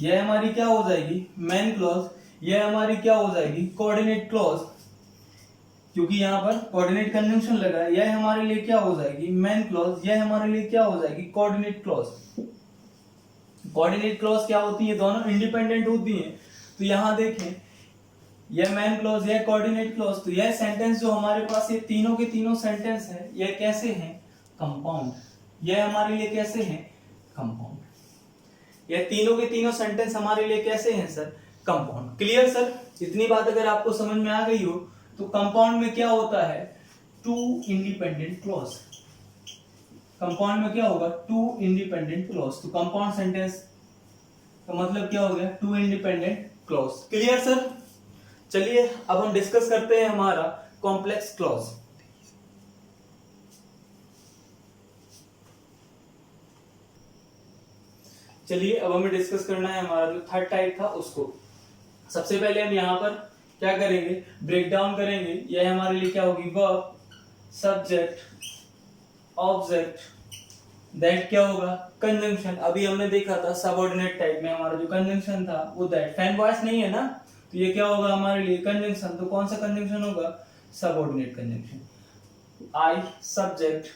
यह हमारी क्या हो जाएगी, मेन क्लॉज। यह हमारी क्या हो जाएगी, कोऑर्डिनेट क्लॉज, क्योंकि यहां पर कोऑर्डिनेट कंजंक्शन लगा है। यह हमारे लिए क्या हो जाएगी, मेन क्लॉज। यह हमारे लिए क्या हो जाएगी, कोऑर्डिनेट क्लॉज। कोऑर्डिनेट क्लॉज क्या होती है, दोनों इंडिपेंडेंट होती हैं। तो यहां देखें यह मैन क्लॉज, यह कोऑर्डिनेट क्लॉज। तो यह सेंटेंस जो हमारे पास, ये तीनों के तीनों सेंटेंस है, यह कैसे हैं, कंपाउंड। यह हमारे लिए कैसे हैं, कंपाउंड। यह तीनों के तीनों सेंटेंस हमारे लिए कैसे हैं सर, कंपाउंड। क्लियर सर, इतनी बात अगर आपको समझ में आ गई हो तो कंपाउंड में क्या होता है, टू इंडिपेंडेंट क्लॉज। कंपाउंड में क्या होगा, टू इंडिपेंडेंट क्लॉज। तो कंपाउंड सेंटेंस का मतलब क्या हो गया, two independent clause. Clear sir. चलिए अब हम डिस्कस करते हैं हमारा कॉम्प्लेक्स क्लॉज। चलिए अब हमें डिस्कस करना है हमारा जो थर्ड टाइप था उसको। सबसे पहले हम यहाँ पर क्या करेंगे, ब्रेक डाउन करेंगे। यह हमारे लिए क्या होगी, वर्ब, सब्जेक्ट, ऑब्जेक्ट, दैट क्या होगा, कंजंक्शन। अभी हमने देखा था सबऑर्डिनेट टाइप में हमारा जो कंजंक्शन था वो दैट, फैन वॉइस नहीं है ना, तो ये क्या होगा हमारे लिए कंजंक्शन। तो कौन सा कंजंक्शन होगा, subordinate conjunction. I subject,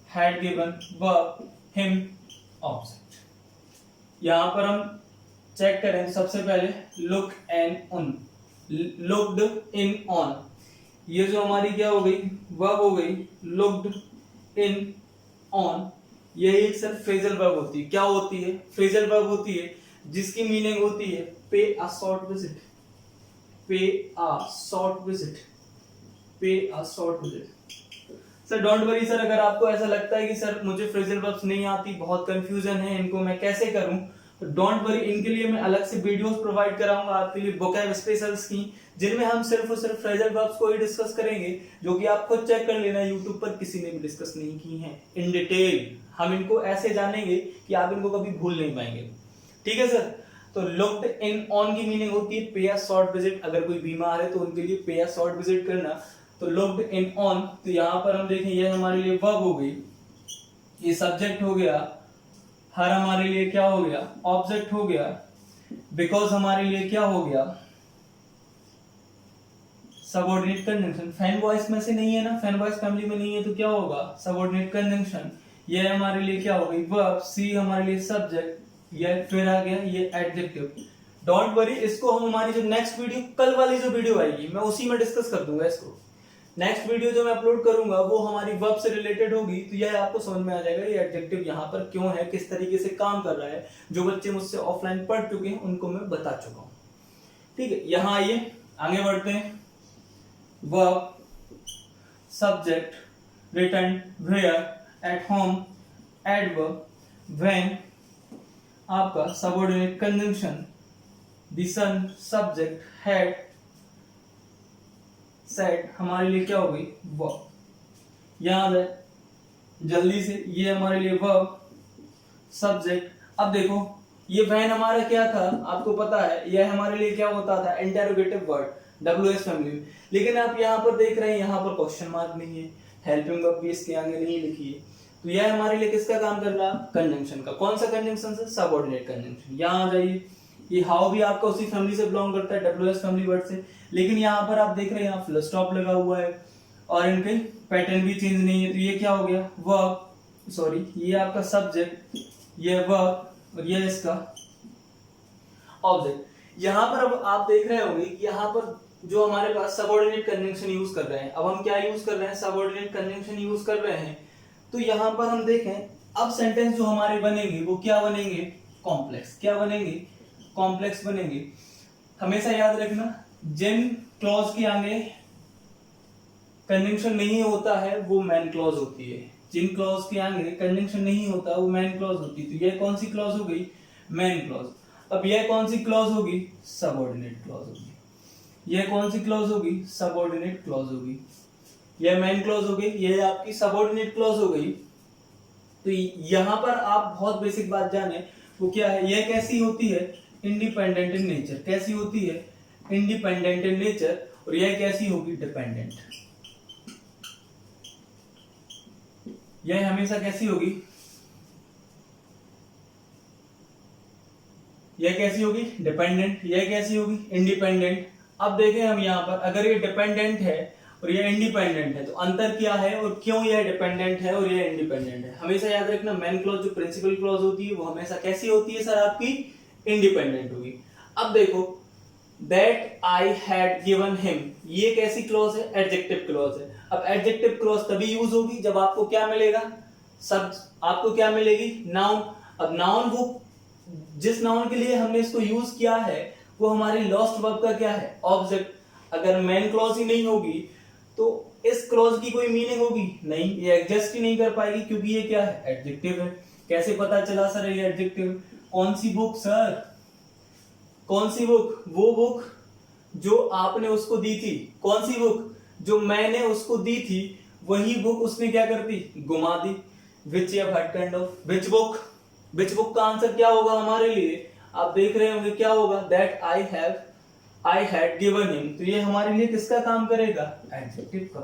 had given, verb, him object. यहां पर हम चेक करें सबसे पहले look and on, looked in on, ये जो हमारी क्या हो गई, वर्ब हो गई, लुक्ड इन ऑन। ये एक सिर्फ फ्रेजल वर्ब होती है। क्या होती है, फ्रेजल वर्ब होती है जिसकी मीनिंग होती है पे अ शॉर्ट विजिट, पे अ शॉर्ट विजिट, पे a short visit. Sir don't worry sir, अगर आपको ऐसा लगता है कि सर मुझे फ्रेजल वर्ब्स नहीं आती, बहुत कंफ्यूजन है, इनको मैं कैसे करूं, तो डोंट वरी, इनके लिए मैं अलग से वीडियोस प्रोवाइड कराऊंगा आपके लिए, वोकैब स्पेशल्स की, जिनमें हम सिर्फ और सिर्फ फ्रेजल वर्ब्स को ही डिस्कस करेंगे, जो कि आप खुद चेक कर लेना, यूट्यूब पर किसी ने भी डिस्कस नहीं की हैं इन डिटेल। हम इनको ऐसे जानेंगे कि आप इनको कभी भूल नहीं पाएंगे। ठीक है सर। तो लुक्ड इन ऑन की मीनिंग होती है पे अ शॉर्ट विजिट। अगर कोई बीमार है तो उनके लिए पे अ शॉर्ट विजिट करना। तो लुक्ड इन ऑन, तो यहां पर हम देखें ये हमारे लिए वर्ब हो गई, ये सब्जेक्ट हो गया, हर हमारे लिए क्या हो गया, ऑब्जेक्ट हो गया, बिकॉज हमारे लिए क्या हो गया, सबऑर्डिनेट कंजंक्शन। फैन वॉइस में से नहीं है ना, फैन वॉइस फैमिली में नहीं है, तो क्या होगा, सबऑर्डिनेट कंजंक्शन। ये हमारे लिए क्या हो गई, वर्ब, सी हमारे लिए सब्जेक्ट, ये फिर आ गया ये एडजेक्टिव। डोंट वरी, इसको हम हमारी जो नेक्स्ट वीडियो, कल वाली जो वीडियो आएगी मैं उसी में डिस्कस कर दूंगा इसको। नेक्स्ट वीडियो जो मैं अपलोड करूंगा वो हमारी वर्ब से रिलेटेड होगी, तो यह आपको समझ में आ जाएगा ये एडजेक्टिव यहाँ पर क्यों है, किस तरीके से काम कर रहा है। जो बच्चे मुझसे ऑफलाइन पढ़ चुके हैं उनको मैं बता चुका हूँ। ठीक है, यहाँ आइए आगे बढ़ते हैं। Verb, subject, return, where, at home, adverb, when, आपका subordinate conjunction, the son, subject, had, said, हमारे लिए क्या हो गई, वर्ब। याद है जल्दी से, ये हमारे लिए वर्ब, सब्जेक्ट। अब देखो ये व्हेन हमारा क्या था, आपको पता है यह हमारे लिए क्या होता था, इंटेरोगेटिव वर्ड, WH फैमिली में। लेकिन आप यहाँ पर देख रहे हैं यहाँ पर क्वेश्चन मार्क नहीं है, हेल्पिंग वर्ब भी इसके आगे नहीं लिखी है, तो यह हमारे लिए किसका काम कर रहा, कंजंक्शन का। कौन सा कंजंक्शन से, सबऑर्डिनेट कंजंक्शन। यहाँ आ जाइए, ये हाउ भी आपका उसी फैमिली से बिलोंग करता है, WH फैमिली वर्ड से। लेकिन यहाँ पर आप देख रहे हैं यहाँ फुल स्टॉप लगा हुआ है और इनके पैटर्न भी चेंज नहीं है, तो ये क्या हो गया, वर्ब, सॉरी ये आपका सब्जेक्ट, ये वर्ब और ये इसका ऑब्जेक्ट। यहाँ पर अब आप देख रहे होंगे कि यहाँ पर जो हमारे पास सबऑर्डिनेट कंजंक्शन यूज कर रहे हैं, अब हम क्या यूज कर रहे हैं, सबऑर्डिनेट कंजंक्शन यूज कर रहे हैं। तो यहाँ पर हम देखें अब सेंटेंस जो हमारे बनेंगे वो क्या बनेंगे, कॉम्प्लेक्स। क्या बनेंगे, कॉम्प्लेक्स बनेंगे। हमेशा याद रखना जिन क्लॉज के आगे कंजंक्शन नहीं होता है वो मेन क्लॉज होती है, जिन क्लॉज के आगे कंजंक्शन नहीं होता वो मेन क्लॉज होती है। तो ये कौन सी क्लॉज हो गई, मेन क्लॉज। अब यह कौन सी क्लॉज होगी, सबऑर्डिनेट क्लॉज होगी। यह कौन सी क्लॉज होगी, सबऑर्डिनेट क्लॉज होगी। यह मेन क्लॉज हो गई, यह आपकी सबऑर्डिनेट क्लॉज हो गई। तो यहां पर आप बहुत बेसिक बात जाने, वो क्या है, यह कैसी होती है, इंडिपेंडेंट इन नेचर। कैसी होती है, इंडिपेंडेंट इन नेचर। और यह कैसी होगी, डिपेंडेंट। यह हमेशा कैसी होगी, यह कैसी होगी, डिपेंडेंट। यह कैसी होगी, इंडिपेंडेंट। अब देखें हम यहाँ पर, अगर ये डिपेंडेंट है और ये इंडिपेंडेंट है तो अंतर क्या है और क्यों यह डिपेंडेंट है और यह इंडिपेंडेंट है। हमेशा याद रखना मेन क्लॉज जो प्रिंसिपल क्लॉज होती है वो हमेशा कैसी होती है सर, आपकी इंडिपेंडेंट होगी। अब देखो that I had given him, ये कैसी क्लॉज है, एडजेक्टिव क्लॉज है। अब एडजेक्टिव क्लॉज तभी यूज होगी जब आपको क्या मिलेगा, सब आपको क्या मिलेगी, नाउन। अब नाउन वो जिस नाउन के लिए हमने इसको यूज किया है वो हमारी लॉस्ट वर्ब का क्या है, ऑब्जेक्ट। अगर मेन क्लॉज ही नहीं होगी तो इस क्लॉज की कोई मीनिंग होगी नहीं, ये एग्जिस्ट ही नहीं कर पाएगी क्योंकि ये क्या है, एडजेक्टिव है। कैसे पता चला सर ये एडजेक्टिव, कौन सी बुक सर, कौन सी बुक, वो बुक जो आपने उसको दी थी। कौन सी बुक, जो मैंने उसको दी थी वही बुक उसने क्या कर दी, गुमा दी। विच या what kind of, which book, which book का आंसर क्या होगा हमारे लिए, आप देख रहे होंगे क्या होगा, that I had given him. तो ये हमारे लिए किसका काम करेगा, एडजेक्टिव का।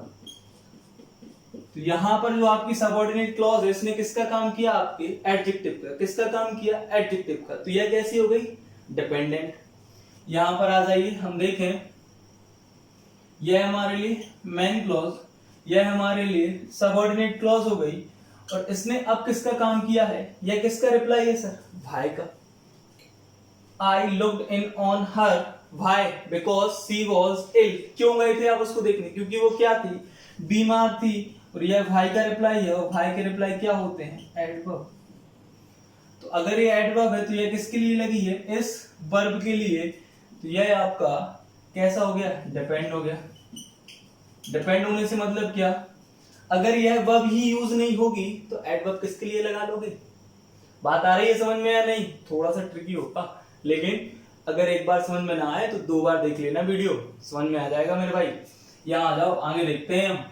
तो यहां पर जो आपकी सबऑर्डिनेट क्लॉज है इसने किसका काम किया, आपके एडजेक्टिव का। किसका काम किया, एडजेक्टिव का। तो यह कैसी हो गई, डिपेंडेंट। यहां पर आ जाइए हम देखें, यह हमारे लिए मेन क्लॉज, यह हमारे लिए सबऑर्डिनेट क्लॉज हो गई। और इसने अब किसका काम किया है, यह किसका रिप्लाई है सर, भाई का। I looked in on her, why, because she was ill. क्यों गए थे आप उसको देखने, क्योंकि वो क्या थी, बीमार थी। और यह भाई का रिप्लाई है, और भाई के रिप्लाई क्या होते हैं, एडवर्ब। तो अगर ये एडवर्ब है तो यह किसके लिए लगी है, इस वर्ब के लिए। तो यह आपका कैसा हो गया, डिपेंड हो गया। डिपेंड होने से मतलब क्या, अगर यह वर्ब ही यूज नहीं होगी तो एडवर्ब किसके लिए लगा लोगे। बात आ रही है समझ में या नहीं, थोड़ा सा ट्रिकी होगा, लेकिन अगर एक बार समझ में ना आए तो 2 बार देख लेना वीडियो, समझ में आ जाएगा मेरे भाई। यहां आ जाओ, आगे देखते हैं हम।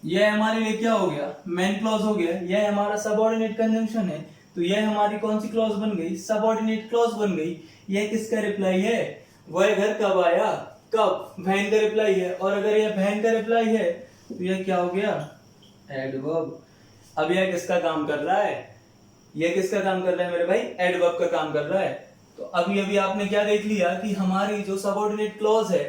यह हमारे लिए क्या हो गया, मेन क्लॉज हो गया। यह हमारा सबऑर्डिनेट कंजंक्शन है। तो यह हमारी कौन सी क्लॉज बन गई, सबऑर्डिनेट क्लॉज बन गई। यह किसका रिप्लाई है, वह घर कब आया, कब, बहन का रिप्लाई है। और अगर यह बहन का रिप्लाई है तो यह क्या हो गया, एडवर्ब। अब यह किसका काम कर रहा है, यह किसका काम कर रहा है मेरे भाई, एडवर्ब का काम कर रहा है। तो अभी अभी आपने क्या देख लिया कि हमारी जो सबऑर्डिनेट क्लॉज है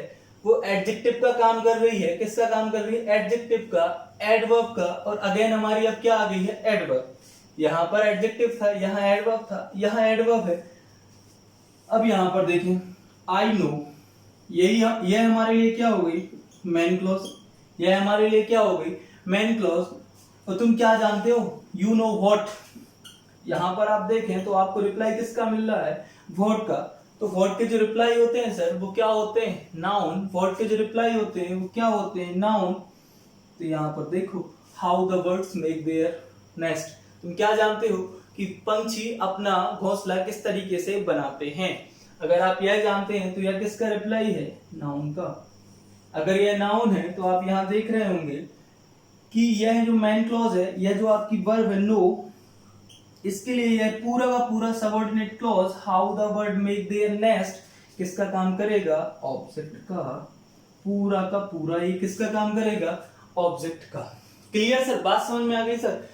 वो एडजेक्टिव का काम कर रही है। किसका काम कर रही है, एडजेक्टिव का, एडवर्ब का। और अगेन हमारी अब क्या आ गई है, एडवर्ब। यहां पर एडजेक्टिव था, यहां एडवर्ब था, यहां एडवर्ब है। अब यहां पर देखें, आई नो, यह हमारे लिए क्या हो गई, मेन क्लॉज। यह हमारे लिए क्या हो गई, मेन क्लॉज। और तुम क्या जानते हो, यू नो व्हाट। यहां पर आप देखें तो आपको रिप्लाई किसका मिल रहा है, व्हाट का। तो व्हाट के जो रिप्लाई होते हैं सर वो क्या होते हैं, नाउन। व्हाट के जो रिप्लाई होते हैं वो क्या होते हैं, नाउन। तो यहां पर देखो, how the birds make their nest. तुम क्या जानते हो कि पंछी अपना घोंसला किस तरीके से बनाते हैं। अगर आप यह जानते हैं तो यह किसका रिप्लाई है, नाउन का। अगर यह नाउन है तो आप यहां देख रहे होंगे कि यह जो मेन क्लॉज है, यह जो आपकी वर्ब है नो, इसके लिए यह पूरा का पूरा subordinate clause, how the bird make their nest, किसका काम करेगा, ऑब्जेक्ट का। पूरा का पूरा ये किसका काम करेगा, ऑब्जेक्ट का। क्लियर सर, बात समझ में आ गई सर।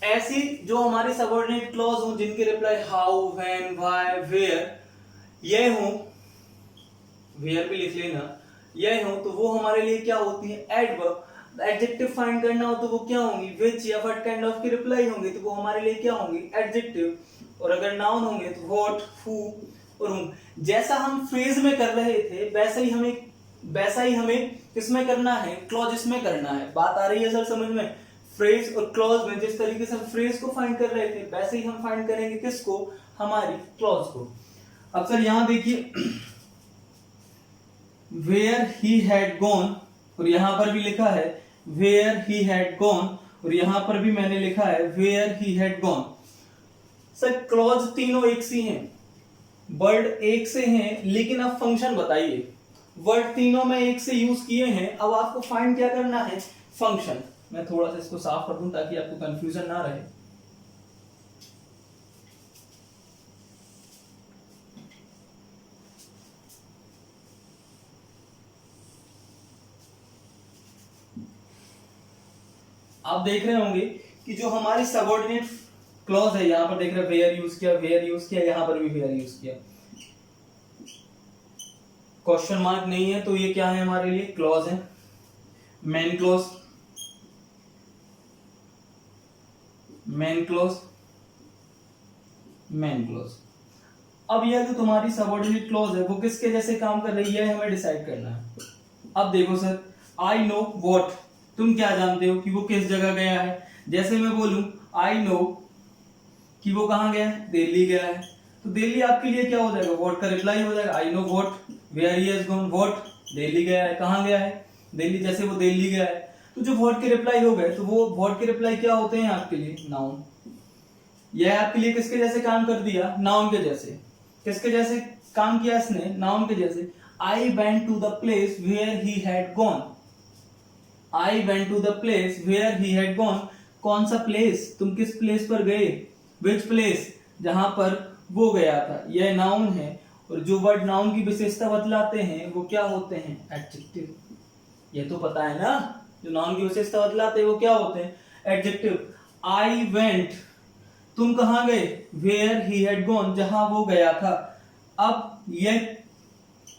ऐसी जो हमारी सबऑर्डिनेट क्लॉज हो जिनके reply how, when, why, where, यह हो, वेयर भी लिख लेना, यह हो, तो वो हमारे लिए क्या होती है, एडवर्ब। एडजेक्टिव फाइंड करना हो तो वो क्या होंगी, विच या व्हाट काइंड ऑफ की रिप्लाई होंगे, तो वो हमारे लिए क्या होंगी, एडजेक्टिव। और अगर नाउन होंगे तो व्हाट, हु और हुम। जैसा हम फ्रेज में कर रहे थे वैसा ही हमें किसमें करना है, क्लॉज में करना है। बात आ रही है सर समझ में। फ्रेज और क्लॉज में जिस तरीके से हम फ्रेज को फाइंड कर रहे थे वैसे ही हम फाइंड करेंगे किसको, हमारी क्लॉज को। अब सर यहां देखिए, वेयर ही हैड गॉन, और यहां पर भी लिखा है वेयर ही हैड गॉन, और यहां पर भी मैंने लिखा है where he had gone. Sir clause तीनों एक सी हैं, वर्ड एक से हैं, लेकिन अब फंक्शन बताइए। वर्ड तीनों में एक से यूज किए हैं, अब आपको फाइंड क्या करना है, फंक्शन। मैं थोड़ा सा इसको साफ कर दूं ताकि आपको कंफ्यूजन ना रहे। आप देख रहे होंगे कि जो हमारी सबऑर्डिनेट क्लॉज है, यहां पर देख रहे हैं वेयर यूज किया, वेयर यूज किया, यहां पर भी वेयर यूज किया। क्वेश्चन मार्क नहीं है तो ये क्या है हमारे लिए, क्लॉज है। Main clause, main clause, main clause. अब यह जो तुम्हारी सबऑर्डिनेट क्लॉज है वो किसके जैसे काम कर रही है हमें डिसाइड करना है। अब देखो सर, आई नो व्हाट, तुम क्या जानते हो कि वो किस जगह गया है। जैसे मैं बोलूं आई नो कि वो कहां गया है, दिल्ली गया है, तो दिल्ली आपके लिए क्या हो जाएगा, व्हाट का रिप्लाई हो जाएगा। I know what where he has gone, what Delhi गया है, कहां गया है, दिल्ली। जैसे वो दिल्ली गया है तो जो व्हाट के रिप्लाई हो गए तो वो व्हाट के रिप्लाई क्या होते हैं आपके लिए, नाउन। यह आपके लिए किसके जैसे काम कर दिया, नाउन के जैसे। किसके जैसे काम किया इसने, नाउन के जैसे। I went to the place where he had gone, I went to the place where he had gone. कौन सा प्लेस, तुम किस प्लेस पर गए, विच प्लेस, जहां पर वो गया था, यह नाउन है। और जो वर्ड नाउन की विशेषता बतलाते हैं वो क्या होते हैं, एडजेक्टिव। ये तो पता है ना, जो नाउन की विशेषता बतलाते हैं वो क्या होते हैं, एडजेक्टिव। आई वेंट, तुम कहां गए, वेयर ही हैड गॉन, जहां वो गया था। अब यह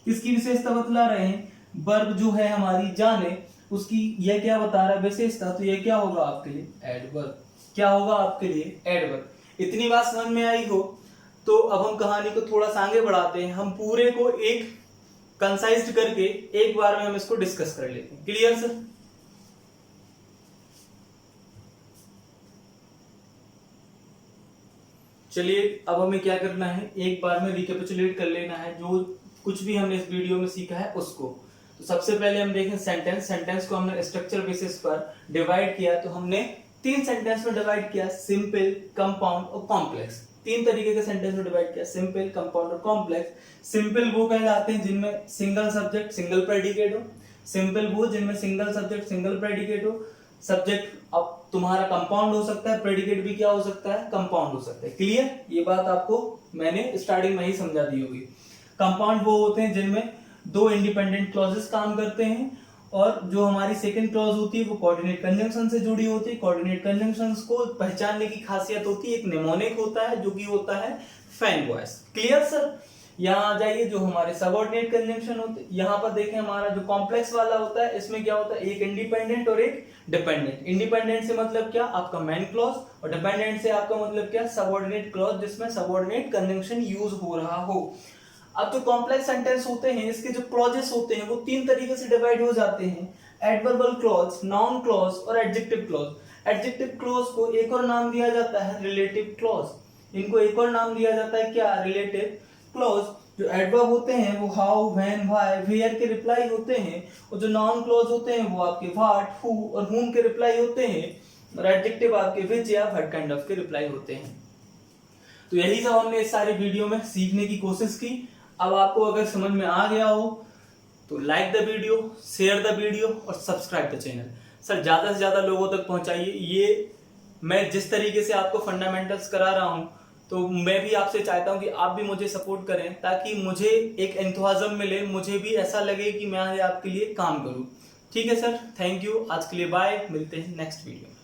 किसकी विशेषता बतला रहे हैं, वर्ब जो है हमारी जाने, उसकी यह क्या बता रहा है, विशेषता। तो यह क्या होगा आपके लिए, एडवर्ब। क्या होगा आपके लिए, एडवर्ब। इतनी बात समझ में आई हो तो अब हम कहानी को थोड़ा सा आगे बढ़ाते हैं। हम पूरे को एक कंसाइज्ड करके एक बार में हम इसको डिस्कस कर लेते हैं। Clear sir? चलिए अब हमें क्या करना है, एक बार में रिकैपिचुलेट कर लेना है जो कुछ भी हमने इस वीडियो में सीखा है उसको। तो सबसे पहले हम देखें सेंटेंस। सेंटेंस को हमने स्ट्रक्चर बेसिस पर डिवाइड किया। तो हमने 3 सेंटेंस में डिवाइड किया, सिंपल, कंपाउंड और कॉम्प्लेक्स। 3 तरीके के सेंटेंस में डिवाइड किया, सिंपल, कंपाउंड और कॉम्प्लेक्स। सिंपल वो कहलाते हैं जिनमें सिंगल सब्जेक्ट सिंगल प्रेडिकेट हो। सिंपल वो जिनमें सिंगल सब्जेक्ट सिंगल प्रेडिकेट हो। सब्जेक्ट अब तुम्हारा कंपाउंड हो सकता है, प्रेडिकेट भी क्या हो सकता है, कंपाउंड हो सकता है। क्लियर? ये बात आपको मैंने स्टार्टिंग में ही समझा दी होगी। कंपाउंड वो होते हैं जिनमें 2 इंडिपेंडेंट क्लॉजेस काम करते हैं और जो हमारी सेकंड क्लॉज होती है वो कोऑर्डिनेट कंजंक्शन से जुड़ी होती है। कोऑर्डिनेट कंजंक्शंस को पहचानने की खासियत होती है, एक निमोनिक होता है जो कि होता है फैन वॉइस। Clear sir? यहाँ आ जाइए, जो हमारे सबऑर्डिनेट कंजंक्शन होते हैं, यहाँ पर देखें हमारा जो कॉम्प्लेक्स वाला होता है, इसमें क्या होता है, एक इंडिपेंडेंट और एक डिपेंडेंट। इंडिपेंडेंट से मतलब क्या, आपका मेन क्लॉज, और डिपेंडेंट से आपका मतलब क्या, सबऑर्डिनेट क्लॉज जिसमें सबऑर्डिनेट कंजंक्शन यूज हो रहा हो। अब जो कॉम्प्लेक्स सेंटेंस होते हैं इसके जो क्लॉजेस होते हैं वो 3 तरीके से डिवाइड हो जाते हैं, एडवर्बल क्लॉज, नाउन क्लॉज और एडजेक्टिव क्लॉज। एडजेक्टिव क्लॉज को एक और नाम दिया जाता है रिलेटिव क्लॉज। इनको एक और नाम दिया जाता है क्या, रिलेटिव क्लॉज। जो एडवर्ब होते हैं वो हाउ, व्हेन, व्हाई, वेयर के रिप्लाई होते हैं, और जो नाउन क्लॉज होते हैं वो आपके व्हाट, हु और whom के रिप्लाई होते हैं, और एडजेक्टिव आपके व्हिच या व्हाट काइंड ऑफ के रिप्लाई होते हैं। तो यही सब हमने इस सारे वीडियो में सीखने की कोशिश की। अब आपको अगर समझ में आ गया हो तो like the video, share the video और सब्सक्राइब द चैनल। सर ज्यादा से ज्यादा लोगों तक पहुंचाइए। ये मैं जिस तरीके से आपको फंडामेंटल्स करा रहा हूं तो मैं भी आपसे चाहता हूं कि आप भी मुझे सपोर्ट करें ताकि मुझे एक एंथुसियाज्म मिले, मुझे भी ऐसा लगे कि मैं आपके लिए काम करूं। ठीक है सर, थैंक यू। आज के लिए बाय, मिलते हैं नेक्स्ट वीडियो में।